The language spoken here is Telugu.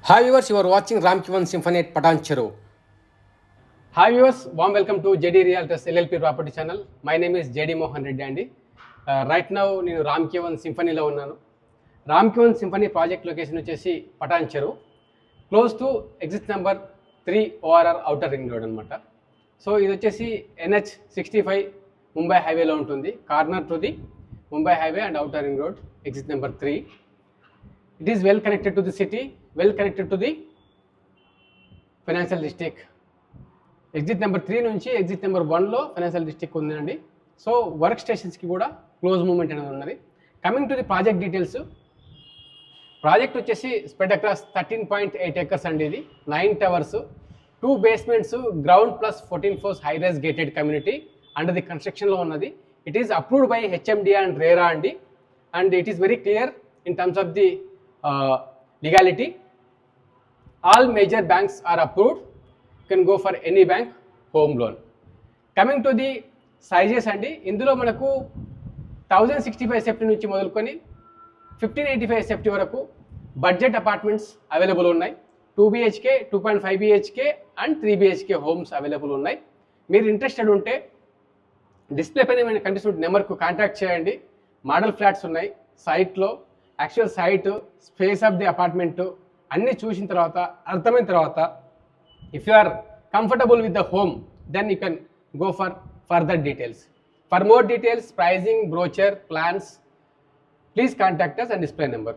Hi viewers, you are watching Ramkivan Symphony at Patancheru. Hi viewers, warm welcome to JD Realtors LLP Property Channel. My name is JD Mohan Reddy Andy. Right now నేను రామ్కివన్ సింఫనీలో ఉన్నాను. రామ్కివన్ సింఫనీ ప్రాజెక్ట్ లొకేషన్ వచ్చేసి Patancheru, close to exit number 3 ORR outer ring road అనమాట. సో ఇది వచ్చేసి NH65 ముంబై హైవేలో ఉంటుంది, corner to the Mumbai highway and outer ring road, exit number 3. It is well connected to the city, well connected to the financial district. Exit number 3 నుంచి ఎగ్జిట్ నెంబర్ 1లో ఫైనాన్షియల్ డిస్ట్రిక్ట్ ఉందండి. సో వర్క్ స్టేషన్స్కి కూడా క్లోజ్ మూవ్మెంట్ అనేది ఉన్నది. Coming to the project details, project వచ్చేసి స్ప్రెడ్ అక్రాస్ 13.8 acres అండి. ఇది 9 towers, 2 basements, ground plus 14 floors high rise gated community under the కన్స్ట్రక్షన్లో ఉన్నది. It is approved by HMD and RERA అండి, and it is very clear in terms of the legality. All major banks are approved. You can go for any bank home loan. Coming to the sizes అండి, ఇందులో మనకు 1065 SFT నుంచి మొదలుకొని 1585 SFT వరకు బడ్జెట్ అపార్ట్మెంట్స్ అవైలబుల్ ఉన్నాయి. 2 BHK, 2.5 BHK and 3 BHK homes available ఉన్నాయి. మీరు ఇంట్రెస్టెడ్ ఉంటే డిస్ప్లే పైన ఏమైనా కనిపిస్తున్న నెంబర్కు కాంటాక్ట్ చేయండి. మోడల్ ఫ్లాట్స్ ఉన్నాయి సైట్లో. Actual site, space of the apartment అన్నీ చూసిన తర్వాత అర్థమైన తర్వాత if you are comfortable with the home then you can go for further details. For more details, pricing, brochure, plans, please contact us and display number.